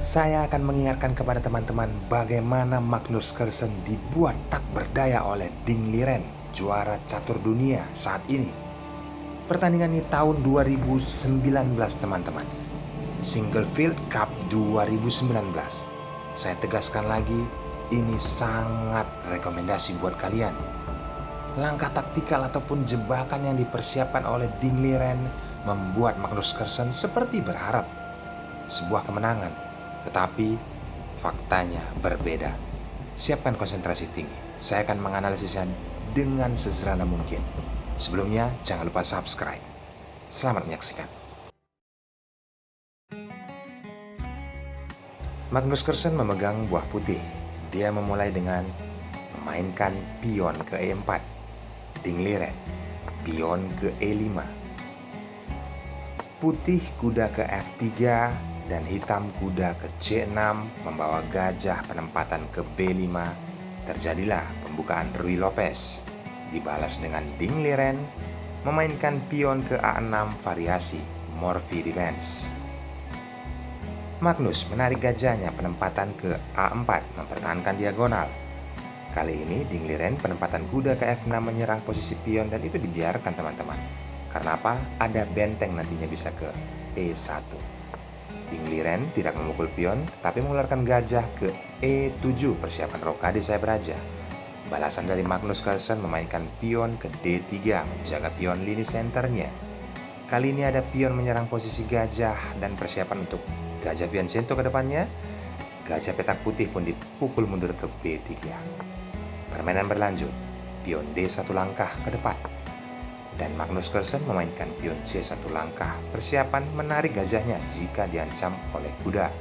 Saya akan mengingatkan kepada teman-teman bagaimana Magnus Carlsen dibuat tak berdaya oleh Ding Liren, juara catur dunia saat ini. Pertandingan ini tahun 2019 teman-teman, Single Cup 2019. Saya tegaskan lagi, ini sangat rekomendasi buat kalian. Langkah taktikal ataupun jebakan yang dipersiapkan oleh Ding Liren membuat Magnus Carlsen seperti berharap sebuah kemenangan. Tetapi faktanya berbeda. Siapkan konsentrasi tinggi. Saya akan menganalisisnya dengan sesederhana mungkin. Sebelumnya jangan lupa subscribe. Selamat menyaksikan. Magnus Carlsen memegang buah putih. Dia memulai dengan memainkan pion ke E4. Ding Liren pion ke E5. Putih kuda ke F3 dan hitam kuda ke C6 membawa gajah penempatan ke B5. Terjadilah pembukaan Ruy Lopez. Dibalas dengan Ding Liren memainkan pion ke A6 variasi Morphy Defense. Magnus menarik gajahnya penempatan ke A4 mempertahankan diagonal. Kali ini Ding Liren penempatan kuda ke F6 menyerang posisi pion dan itu dibiarkan teman-teman. Karena apa? Ada benteng nantinya bisa ke E1. Ding Liren tidak memukul pion, tapi mengeluarkan gajah ke E7 persiapan rokade sayap raja. Balasan dari Magnus Carlsen memainkan pion ke D3 menjaga pion lini senternya. Kali ini ada pion menyerang posisi gajah dan persiapan untuk gajah Piancento ke depannya. Gajah petak putih pun dipukul mundur ke B3. Permainan berlanjut, pion D1 langkah ke depan. Dan Magnus Carlsen memainkan pion C1 langkah, persiapan menarik gajahnya jika diancam oleh kuda.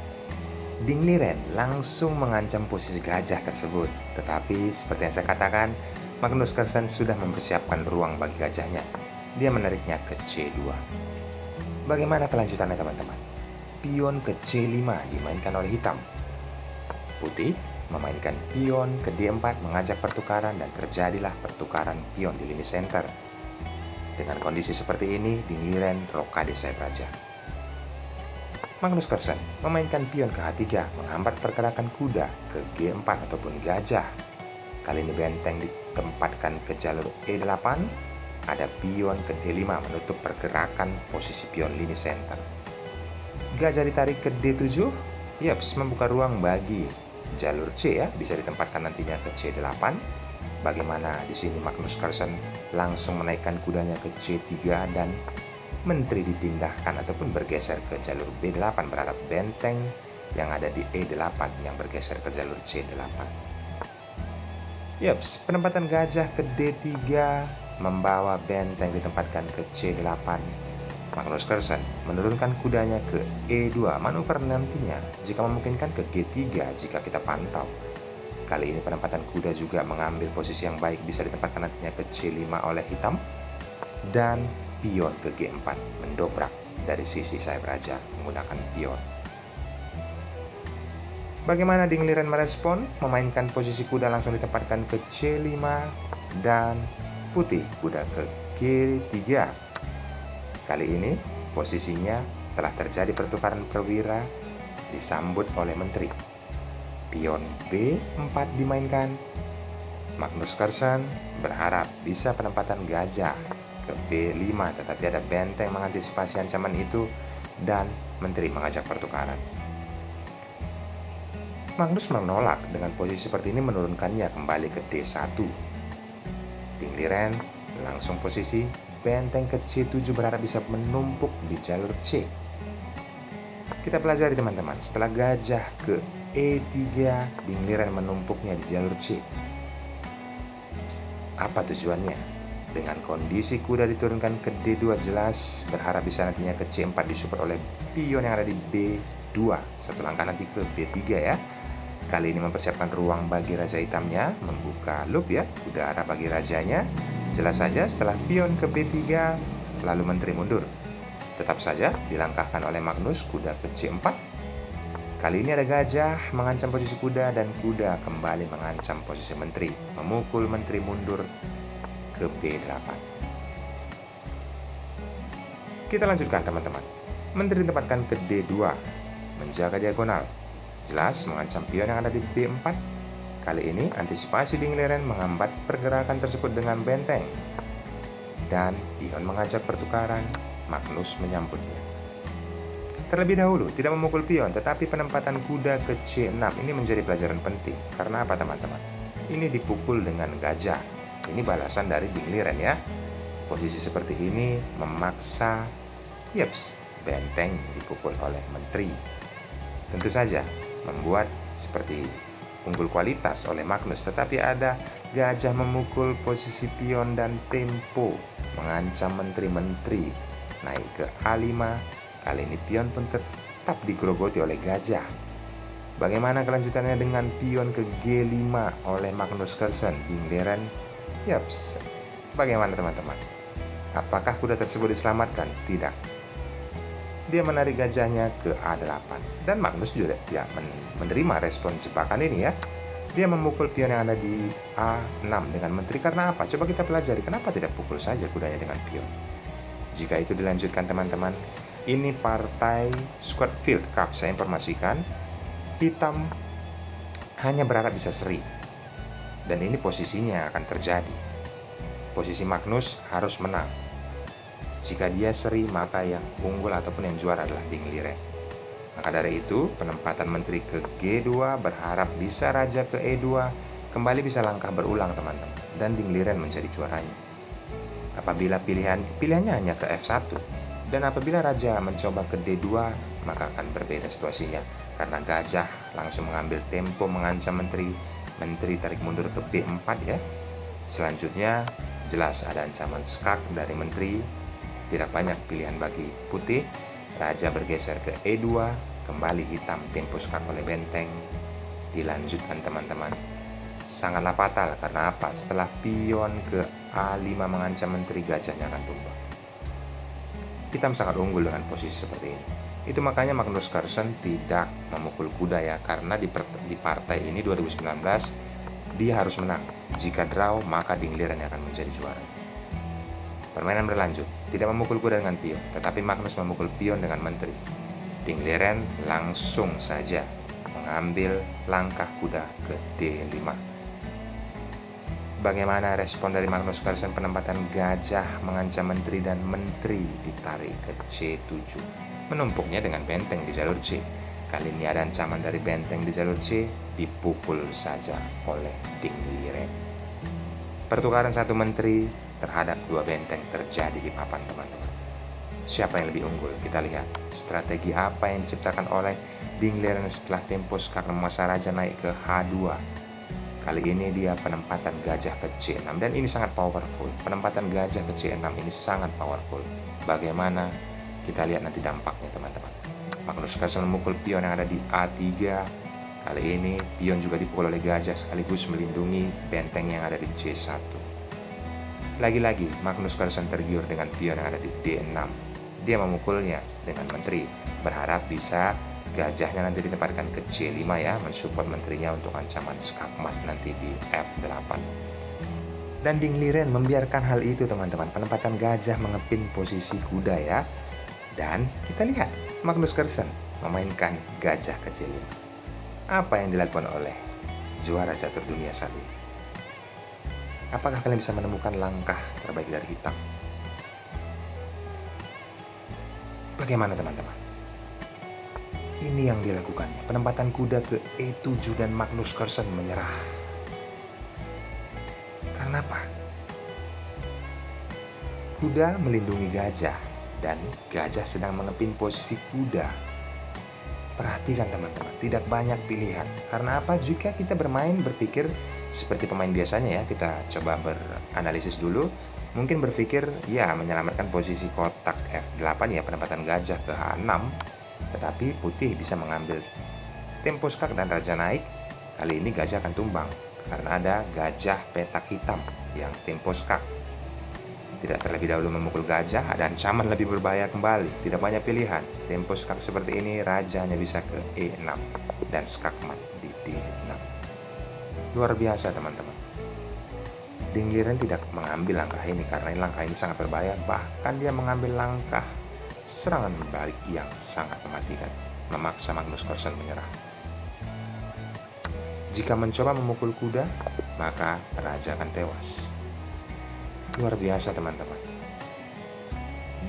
Ding Liren langsung mengancam posisi gajah tersebut, tetapi seperti yang saya katakan, Magnus Carlsen sudah mempersiapkan ruang bagi gajahnya. Dia menariknya ke C2. Bagaimana kelanjutannya teman-teman? Pion ke C5 dimainkan oleh hitam. Putih memainkan pion ke D4 mengajak pertukaran dan terjadilah pertukaran pion di lini center. Dengan kondisi seperti ini, Ding Liren rokade sayap raja. Magnus Carlsen memainkan pion ke H3 menghambat pergerakan kuda ke G4 ataupun gajah. Kali ini benteng ditempatkan ke jalur E8. Ada pion ke D5 menutup pergerakan posisi pion lini center. Gajah ditarik ke D7. Yaps, membuka ruang bagi jalur C ya, bisa ditempatkan nantinya ke C8. Bagaimana di sini Magnus Carlsen langsung menaikkan kudanya ke C3 dan menteri dipindahkan ataupun bergeser ke jalur B8 berharap benteng yang ada di E8 yang bergeser ke jalur C8. Yaps, penempatan gajah ke D3 membawa benteng ditempatkan ke C8. Magnus Carlsen menurunkan kudanya ke E2, manuver nantinya jika memungkinkan ke G3 jika kita pantau. Kali ini penempatan kuda juga mengambil posisi yang baik, bisa ditempatkan nantinya ke C5 oleh hitam. Dan pion ke G4 mendobrak dari sisi sayap raja menggunakan pion. Bagaimana Ding Liren merespon? Memainkan posisi kuda langsung ditempatkan ke C5 dan putih kuda ke G3. Kali ini posisinya telah terjadi pertukaran perwira disambut oleh menteri. Pion B4 dimainkan. Magnus Carlsen berharap bisa penempatan gajah ke B5, tetapi ada benteng mengantisipasi ancaman itu dan menteri mengajak pertukaran. Magnus menolak dengan posisi seperti ini, menurunkannya kembali ke D1. Ding Liren langsung posisi benteng ke C7 berharap bisa menumpuk di jalur C. Kita pelajari teman-teman, setelah gajah ke E3, Ding Liren menumpuknya di jalur C. Apa tujuannya? Dengan kondisi kuda diturunkan ke D2 jelas berharap bisa nantinya ke C4 disupport oleh pion yang ada di B2. Satu langkah nanti ke B3 ya. Kali ini mempersiapkan ruang bagi raja hitamnya, membuka loop ya, udara bagi rajanya. Jelas saja setelah pion ke B3, lalu menteri mundur. Tetap saja dilangkahkan oleh Magnus kuda ke C4. Kali ini ada gajah mengancam posisi kuda dan kuda kembali mengancam posisi menteri, memukul menteri mundur ke B8. Kita lanjutkan teman-teman. Menteri ditempatkan ke D2, menjaga diagonal. Jelas mengancam pion yang ada di B4. Kali ini antisipasi Dingliren menghambat pergerakan tersebut dengan benteng. Dan pion mengajak pertukaran, Magnus menyambutnya. Terlebih dahulu, tidak memukul pion, tetapi penempatan kuda ke C6 ini menjadi pelajaran penting. Karena apa teman-teman? Ini dipukul dengan gajah. Ini balasan dari Dingliren ya. Posisi seperti ini memaksa, benteng dipukul oleh menteri. Tentu saja, membuat seperti unggul kualitas oleh Magnus, tetapi ada gajah memukul posisi pion dan tempo, mengancam menteri-menteri. Naik ke A5, kali ini pion pun tetap digerogoti oleh gajah. Bagaimana kelanjutannya dengan pion ke G5 oleh Magnus Carlsen? Dingliren, bagaimana teman-teman? Apakah kuda tersebut diselamatkan? Tidak. Dia menarik gajahnya ke A8. Dan Magnus juga tidak menerima respon jebakan ini ya. Dia memukul pion yang ada di A6 dengan menteri. Karena apa? Coba kita pelajari. Kenapa tidak pukul saja kudanya dengan pion? Jika itu dilanjutkan teman-teman, ini partai Scotfield Cup. Saya informasikan, hitam hanya berharap bisa seri. Dan ini posisinya akan terjadi. Posisi Magnus harus menang. Jika dia seri, maka yang unggul ataupun yang juara adalah Dingliren. Maka dari itu, penempatan menteri ke G2 berharap bisa raja ke E2, kembali bisa langkah berulang teman-teman. Dan Dingliren menjadi juaranya. Apabila pilihannya hanya ke F1, dan apabila raja mencoba ke D2, maka akan berbeda situasinya. Karena gajah langsung mengambil tempo mengancam menteri. Menteri tarik mundur ke B4 ya. Selanjutnya, jelas ada ancaman skak dari menteri. Tidak banyak pilihan bagi putih. Raja bergeser ke E2, kembali hitam tempo skak oleh benteng. Dilanjutkan teman-teman. Sangatlah fatal karena apa? Setelah pion ke A5 mengancam menteri, gajahnya akan tumbang. Hitam sangat unggul dengan posisi seperti ini. Itu makanya Magnus Carlsen tidak memukul kuda ya, karena di partai ini 2019 dia harus menang. Jika draw, maka Dingliren akan menjadi juara. Permainan berlanjut, tidak memukul kuda dengan pion, tetapi Magnus memukul pion dengan menteri. Dingliren langsung saja mengambil langkah kuda ke D5. Bagaimana respon dari Magnus Carlsen penempatan gajah mengancam menteri dan menteri ditarik ke C7, menumpuknya dengan benteng di jalur C. Kali ini ada ancaman dari benteng di jalur C, dipukul saja oleh Dingliren. Pertukaran satu menteri terhadap dua benteng terjadi di papan teman-teman. Siapa yang lebih unggul? Kita lihat strategi apa yang diciptakan oleh Dingliren setelah tempo skak memaksa raja naik ke H2. Kali ini dia penempatan gajah ke C6 dan ini sangat powerful. Penempatan gajah ke C6 ini sangat powerful. Bagaimana? Kita lihat nanti dampaknya teman-teman. Magnus Carlsen memukul pion yang ada di A3. Kali ini pion juga dipukul oleh gajah sekaligus melindungi benteng yang ada di C1. Lagi-lagi Magnus Carlsen tergiur dengan pion yang ada di D6. Dia memukulnya dengan menteri, berharap bisa gajahnya nanti ditempatkan ke C5 ya, mensupport menterinya untuk ancaman skakmat nanti di F8. Dan Dingliren membiarkan hal itu teman-teman, penempatan gajah mengepin posisi kuda ya. Dan kita lihat Magnus Carlsen memainkan gajah ke C5. Apa yang dilakukan oleh juara catur dunia saat ini? Apakah kalian bisa menemukan langkah terbaik dari hitam? Bagaimana teman-teman? Ini yang dilakukannya, penempatan kuda ke E7 dan Magnus Carlsen menyerah. Karena apa? Kuda melindungi gajah dan gajah sedang mengepin posisi kuda. Perhatikan teman-teman, tidak banyak pilihan. Karena apa? Jika kita berpikir seperti pemain biasanya ya, kita coba beranalisis dulu. Mungkin berpikir ya menyelamatkan posisi kotak F8 ya, penempatan gajah ke H6. Tetapi putih bisa mengambil tempo skak dan raja naik. Kali ini gajah akan tumbang karena ada gajah petak hitam yang tempo skak. Tidak terlebih dahulu memukul gajah, ada ancaman lebih berbahaya kembali. Tidak banyak pilihan. Tempo skak seperti ini, raja hanya bisa ke E6 dan skak mat di D6. Luar biasa teman-teman. Dingliren tidak mengambil langkah ini karena langkah ini sangat berbahaya. Bahkan dia mengambil langkah serangan balik yang sangat mematikan, memaksa Magnus Carlsen menyerah. Jika mencoba memukul kuda, maka raja akan tewas. Luar biasa teman-teman.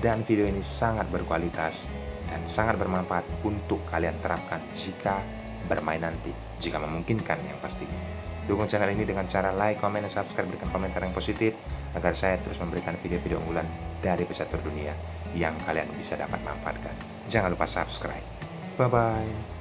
Dan video ini sangat berkualitas dan sangat bermanfaat untuk kalian terapkan jika bermain nanti, jika memungkinkan yang pastinya. Dukung channel ini dengan cara like, komen, dan subscribe, berikan komentar yang positif agar saya terus memberikan video-video unggulan dari pecatur dunia yang kalian bisa dapat manfaatkan. Jangan lupa subscribe. Bye-bye.